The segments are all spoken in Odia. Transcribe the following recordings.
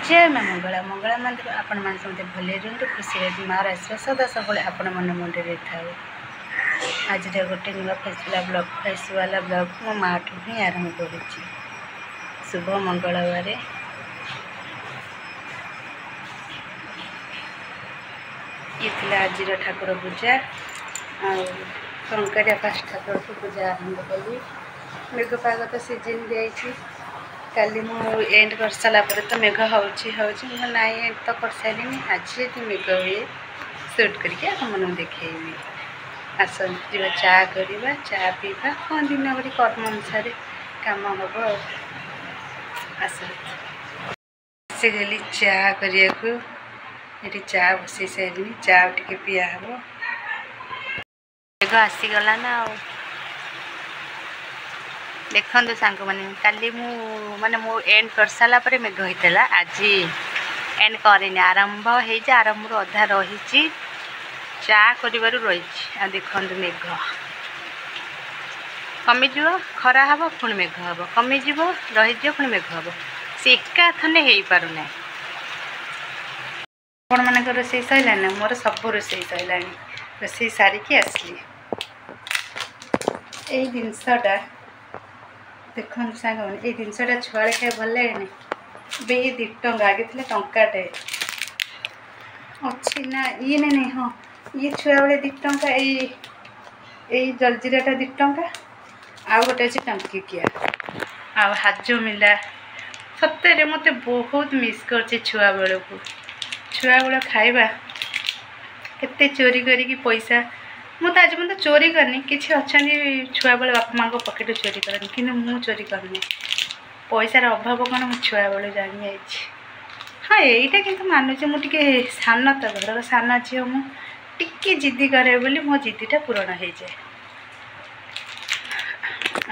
जय माँ मंगला मंगला मंदिर आपण मान समझे भले रुहतु खुशी रही मार आशीर्वाद सदा सब आपण मन मुंडे था। आज गोटे नुआ फेस वाला ब्लॉग मो माँ ठू ही आरंभ कर शुभ मंगलवार ये आज ठाकुर पूजा कंकारिया फास्ट ठाकुर को पूजा आरंभ कली। मेघ पाग तो सीजन जाइए काली मु एंड कर सारा तो मेघ हो ना एंड तो कर सारे आज मेघ हुए सुट करके आपन देखी आस जा चा करवा चा पीवा कौन दिन बड़ी कर्म अनुसार कम हम आस गली चा करने को ये चा बसई सारे चा टे पिया हम मेघ आसीगला ना देखो सांग मैंने काली माने मु एंड कर सारा पर मेघ होता आज एंड करेनि आरंभ हो आरंभ अधा रही चा कर रही देखो मेघ कमिज खरा हम पुणी मेघ हम कमिज रही पुणी मेघ हम से एका थने हो पारना आपण मान रोसे सरला ना मोर सब रोसे सरला रोसे सारिकी आसली यही जिनसटा देखो सांग ये जिनसटा छुआ खाए भल लगे बे 2 टंका आगे थे टंकाटे अच्छी ना ये नहीं हाँ ये छुआ बेले 2 टंका ये जलजीराटा 2 टंका आ गोटे अच्छे टंकिकिया आ हाजो मिला सत्य मत बहुत मिस कर छुआ बेल को छुआ बेल खाइबा केते चोरी करी पैसा मु तो आज मतलब चोरी करनी किसी अच्छा छुआ बेले बापा माँ पकेट चोरी करनी कि मु चोरी करनी पैसार अभाव कौन मो छुआ बेले जानी जाइए। हाँ यहीटा कि मानुचे मुझे सान तो घर सान झी मुझे जिद्दी करे बोली मो जिद्दीटा पूरण हो जाए।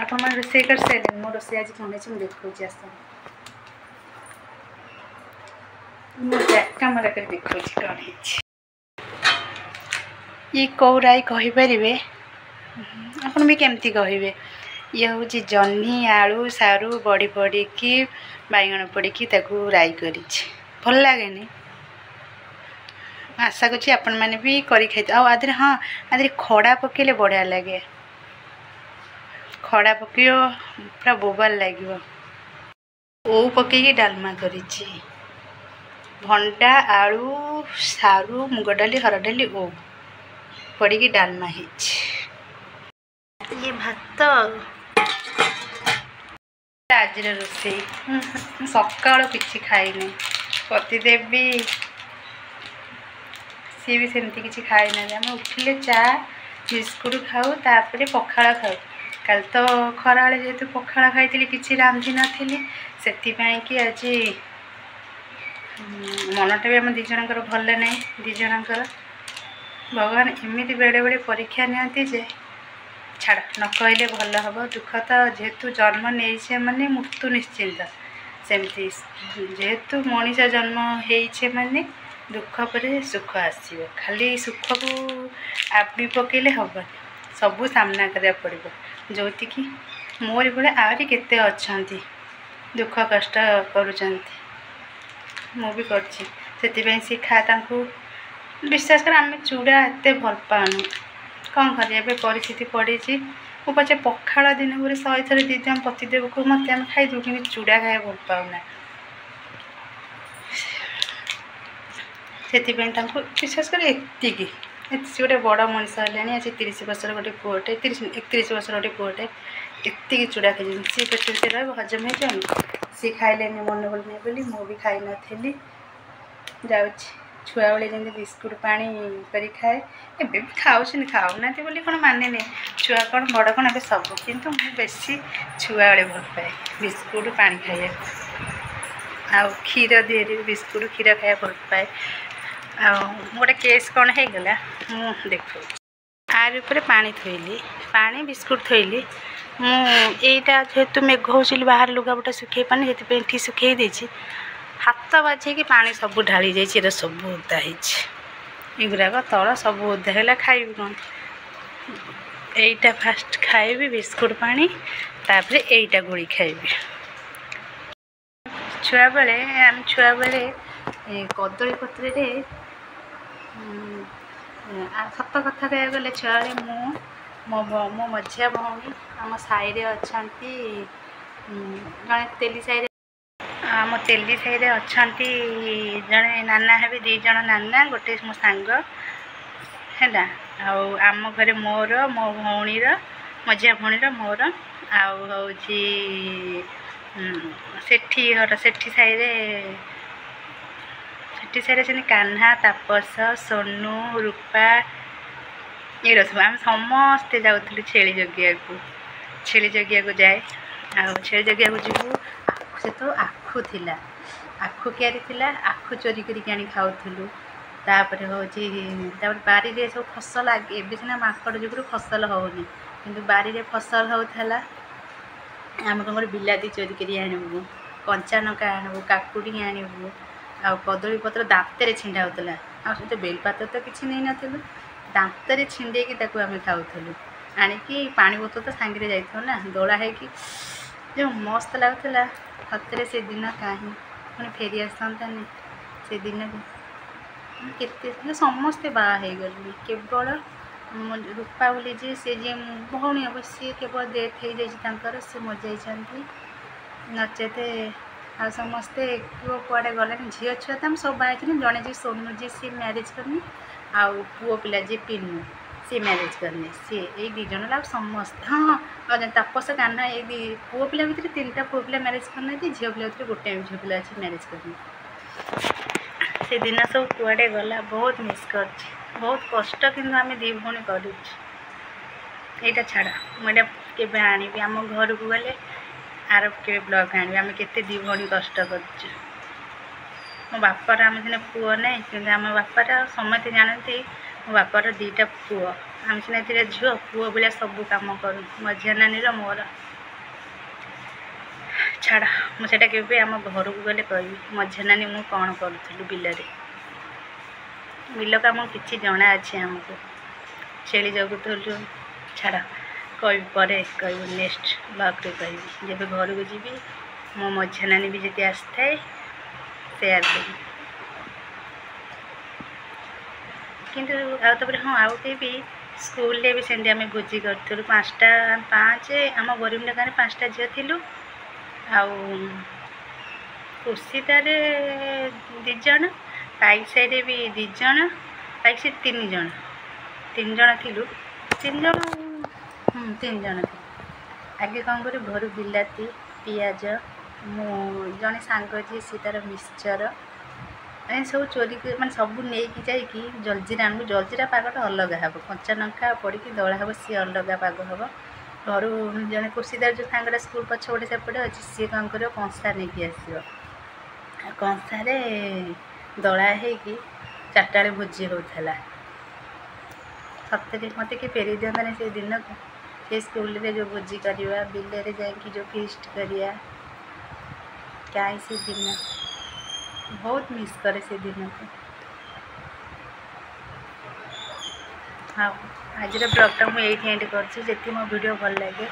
आप रोसे कर सारे मो रोसे आज कौन मुझे देखा आस कैमेरा कर देखा कौन है ये कौराई कहीपर आपन भी केमती कहे ये हूँ जह्नी आलू सारू बड़ी पड़ी कि बैगण पड़ी राई कर भल लगे आशा करी आपण मैंने भी करी खाई आदि हाँ आदि खड़ा पकेले बढ़िया लगे खड़ा पक पूरा बोबाल लगे ओ पकईकि डालमा कर भंडा आलू सारू मुग डाली हर डाली ओ पड़ी डालमा ये भात आज रोसे सका कि खाईनी पतिदेव भी सी भी सेमती किसी खाई ना आम उठिले चा बिस्कुट खाऊ तापर पखाड़ खाऊ कल तो खरा जेहेतु पखाड़ खाई किसी रांधि नी से आज मनटा भी आम दिजणकर भल ना दिजणकर भगवान एमती बेड़े बेड़े परीक्षा नियंती जे छाड़ न कहले भल हम दुख तो जेहेतु जन्म नहीं माने मृत्यु निश्चिंत सेमती जेहेतु मनीष जन्म होइछे माने दुख पर सुख आसो खाली सुख को आपी पकेले हम सबू सामना करा पड़ो जोति कि मोर बड़े आहरी केते अच्छी दुख कष्ट करुँच भी कर सी खा विश्वास कर आम चूड़ा एत भल पाऊँ कौन कर परिस्थिति पड़ी मु पचे पखाड़ दिन पूरे 100 थर दीदी आम पतिदेव को मत आम खाईदू कि चूड़ा खाया भल पाऊना से विश्वास कर एति गोटे बड़ मनीष है आज 30 वर्ष गोटे पुओटे 31 वर्ष गोटे पुओटे एति चूड़ा खाई सी पेट रहा हजम हो सी खाइले मन बोलने बोली मु भी खाई नी जाऊँ छुआ बेले जमी बिस्कुट पानी कर खाए एबे भी खाऊँ खाऊना बोली कौन माने नहीं छुआ कौन बड़ कौन ए सब किंतु बेसी छुआ बेले भल पाए बिस्कुट पानी खाए आ क्षीर दिहरी बिस्कुट क्षीर खाया भल पाए आ गोटे केस कौन हो गला मु देख आर ऊपर पानी थोली पानी बिस्कुट थोली मुझा जेहेतु मेघ हो बाहर लुगापटा सुखे पानी से सुखे देती हाथ बाजे कि पानी सब ढाली जाइए सब ओदा होगुराक तल सब ओदा है खाई कौन यहीटा फास्ट खाइबी बिस्कुट पानी तापर यहीटा गोली खाइबी ଛୁଆବେଳେ ଆମେ ଛୁଆବେଳେ କଦଳୀ ପତ୍ରରେ ସତ କଥା କହିବାକୁ ଗଲେ ଛୁଆବେଳେ ମୋ ମଝିଆ ଭଉଣୀ ଆମ ସାହିରେ ଅଛନ୍ତି ଜଣେ ତେଲି ସାହିରେ ଆମ ତେଲି ସାହିରେ ଅଛନ୍ତି ଜଣେ ନାନା ହେବେ 2 ଜଣ ନାନା ଗୋଟେ ମୋ ସାଙ୍ଗ ହେଲା। ଆଉ ଆମ ଘରେ ମୋର ମୋ ଭଉଣୀର ମଝିଆ ଭଉଣୀର ମୋର ଆଉ ହେଉଛି ସେଠି ଘର ସେଠି ସାହିରେ ସେମିତି କାହ୍ନା ତାପସ ସୋନୁ ରୂପା ଏଗୁଡ଼ା ସବୁ ଆମେ ସମସ୍ତେ ଯାଉଥିଲୁ ଛେଳି ଜଗିବାକୁ ଯାଏ। ଆଉ ଛେଳି ଜଗିବାକୁ ଯିବୁ ସେ ତ ଆଖୁ ଥିଲା ଆଖୁ କିଆରି ଥିଲା ଆଖୁ ଚୋରି କରିକି ଆଣି ଖାଉଥିଲୁ। ତାପରେ ବାରିରେ ସବୁ ଫସଲ ଏବେ ସିନା ମାଙ୍କଡ଼ ଯୋଗୁଁ ଫସଲ ହେଉନି କିନ୍ତୁ ବାରିରେ ଫସଲ ହେଉଥିଲା। ଆମେ କ'ଣ କରୁ ବିଲାତି ଚୋରି କରି ଆଣିବୁ କଞ୍ଚା ଲଙ୍କା ଆଣିବୁ କାକୁଡ଼ି ଆଣିବୁ ଆଉ କଦଳୀ ପତ୍ର ଦାନ୍ତରେ ଛିଣ୍ଡା ହେଉଥିଲା। ଆଉ ସେଠି ବେଲପାତ୍ର ତ କିଛି ନେଇନଥିଲୁ ଦାନ୍ତରେ ଛିଣ୍ଡେଇକି ତାକୁ ଆମେ ଖାଉଥିଲୁ ଆଣିକି ପାଣି ବୋତଲ ତ ସାଙ୍ଗରେ ଯାଇଥିବ ନା ଦୋଳା ହେଇକି ଯେଉଁ ମସ୍ତ ଲାଗୁଥିଲା। ସତରେ ସେଦିନ କାହିଁ ପୁଣି ଫେରି ଆସନ୍ତାନି ସେଦିନକୁ। କେତେ ସମସ୍ତେ ବାହା ହେଇଗଲେଣି କେବଳ ରୂପା ବୋଲି ଯିଏ ଭଉଣୀ ହେବ ସିଏ କେବଳ ଡେଥ୍ ହେଇଯାଇଛି ତାଙ୍କର ସେ ମରିଯାଇଛନ୍ତି ନଚେତ ଆଉ ସମସ୍ତେ କୁଆଡ଼େ ଗଲେଣି। ଝିଅ ଛୁଆ ତ ଆମେ ସବୁ ବାହା ହେଇଛନ୍ତି ଜଣେ ଯିଏ ସୋନୁ ସିଏ ମ୍ୟାରେଜ୍ କରିନି ଆଉ ପୁଅ ପିଲା ଯିଏ ପିନୁ ସିଏ ମ୍ୟାରେଜ୍ କରିନି ସିଏ ଏଇ 2 ଜଣ ଆଉ ସମସ୍ତେ ଆଉ ତାପସ କାହ୍ନା ଏଇ ପୁଅ ପିଲା ଭିତରେ 3ଟା ପୁଅ ପିଲା ମ୍ୟାରେଜ୍ କରିନାହାନ୍ତି ଝିଅ ପିଲା ଭିତରେ ଗୋଟେ ଝିଅ ପିଲା ଅଛି ମ୍ୟାରେଜ୍ କରିନି। ସେଦିନ ସବୁ କୁଆଡ଼େ ଗଲା ବହୁତ ମିସ୍ କରୁଛି ବହୁତ କଷ୍ଟ କିନ୍ତୁ ଆମେ 2 ଭଉଣୀ କରୁଛୁ। ଏଇଟା ଛାଡ଼ ମୁଁ ଏଇଟା କେବେ ଆଣିବି ଆମ ଘରକୁ ଗଲେ କେବେ ବ୍ଲଗ୍ ଆଣିବି ଆମେ କେତେ 2 ଭଉଣୀ କଷ୍ଟ କରୁଛୁ। ମୋ ବାପାର ଆମେ ସିନା ପୁଅ ନାହିଁ କିନ୍ତୁ ଆମ ବାପାର ସମସ୍ତେ ଜାଣନ୍ତି ମୋ ବାପାର 2ଟା ପୁଅ ଆମେ ସିନା ଏଥିରେ ଝିଅ ପୁଅ ଭଳିଆ ସବୁ କାମ କରୁ ମଝିଆ ନାନୀର ମୋର। ଛାଡ଼ ମୁଁ ସେଇଟା କେବେ ଆମ ଘରକୁ ଗଲେ କହିବି ମଝିଆ ନାନୀ ମୁଁ କ'ଣ କରୁଥିଲୁ ବିଲରେ ବିଲ କାମ କିଛି ଜଣା ଅଛି ଆମକୁ ଛେଳି ଜଗୁଥିଲୁ। ଛାଡ଼ କହିବି ପରେ କହିବି ନେକ୍ସଟ ବ୍ଲଗ୍ରେ କହିବି ଯେବେ ଘରକୁ ଯିବି ମୋ ମଝିଆ ନାନୀ ବି ଯଦି ଆସିଥାଏ ସେୟାର କରିବି। କିନ୍ତୁ ଆଉ ତାପରେ ଆଉ କେହି ସ୍କୁଲରେ ବି ସେମିତି ଆମେ ଭୋଜି କରୁଥିଲୁ 5 ଆମ ବରିମୁଣ୍ଡା ଗାଁରେ 5ଟା ଝିଅ ଥିଲୁ ଆଉ କୁସିତାରେ 2 ଜଣ ପାଇକ ସାହିରେ ବି 2 ଜଣ ପାଇକ ସାହି 3 ଜଣ ଥିଲୁ 3 ଜଣ ଥିଲୁ। ଆଗେ କ'ଣ କରୁ ଘରୁ ବିଲାତି ପିଆଜ ମୁଁ ଜଣେ ସାଙ୍ଗ ଯିଏ ସିଏ ତା'ର ମିକ୍ସଚର ସବୁ ଚୋରି ମାନେ ସବୁ ନେଇକି ଯାଇକି ଜଲଜିରା ଆଣିବୁ ଜଲଜିରା ପାଗଟା ଅଲଗା ହେବ କଞ୍ଚା ଲଙ୍କା ପଡ଼ିକି ଦଳା ହେବ ସିଏ ଅଲଗା ପାଗ ହେବ। ଘରୁ ଜଣେ କୁସିଦାର ଯେଉଁ ସାଙ୍ଗଟା ସ୍କୁଲ ପଛପଟେ ସେପଟେ ଅଛି ସିଏ କ'ଣ କରିବ କଂସା ନେଇକି ଆସିବ କଂସାରେ ଦଳା ହେଇକି 4ଟା ବେଳେ ଭୋଜି ହେଉଥିଲା। ସତରେ ମୋତେ କିଏ ଫେରେଇ ଦିଅନ୍ତାନି ସେ ଦିନକୁ ସେ ସ୍କୁଲରେ ଯେଉଁ ଭୋଜି କରିବା ବିଲରେ ଯାଇକି ଯେଉଁ ଫିଷ୍ଟ କରିବା କାହିଁ ସେ ଦିନ ବହୁତ ମିସ୍ କରେ ସେ ଦିନକୁ। ଆଉ ଆଜିର ବ୍ଲଗ୍ଟା ମୁଁ ଏଇଠି ଏଣ୍ଡ କରୁଛି। ଯଦି ମୋ ଭିଡ଼ିଓ ଭଲ ଲାଗେ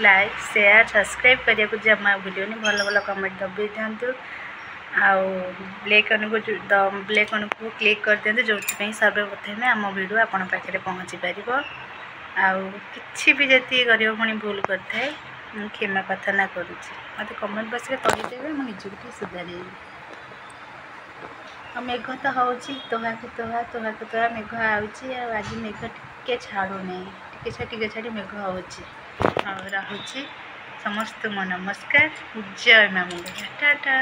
ଲାଇକ୍ ସେୟାର ସବସ୍କ୍ରାଇବ୍ କରିବାକୁ ଜମା ଭୁଲିବନି ଭଲ ଭଲ କମେଣ୍ଟ ଦବାଇ ଦିଅନ୍ତୁ ଆଉ ବ୍ଲେକ୍ ଅନକୁ କ୍ଲିକ୍ କରିଦିଅନ୍ତୁ ଯେଉଁଥିପାଇଁ ସର୍ବପ୍ରଥମେ ଆମ ଭିଡ଼ିଓ ଆପଣଙ୍କ ପାଖରେ ପହଞ୍ଚି ପାରିବ। ଆଉ କିଛି ବି ଯଦି ଗରିବ ଭଉଣୀ ଭୁଲ କରିଥାଏ ମୁଁ କ୍ଷମା ପ୍ରାର୍ଥନା କରୁଛି ମୋତେ କମେଣ୍ଟ ବକ୍ସରେ କହିଦେବେ ମୁଁ ନିଜକୁ ଟିକେ ସୁଧାରିବି। ଆଉ ମେଘ ତ ହେଉଛି ତୋହାକୁ ତୋହା ମେଘ ଆଉଛି ଆଉ ଆଜି ମେଘ ଟିକେ ଛାଡ଼ୁନାହିଁ ଟିକେ ଛାଡ଼ି ମେଘ ହେଉଛି। ଆଉ ରହୁଛି ସମସ୍ତଙ୍କୁ ନମସ୍କାର ଜୟ ମା ମଙ୍ଗଳା ଟାଟା।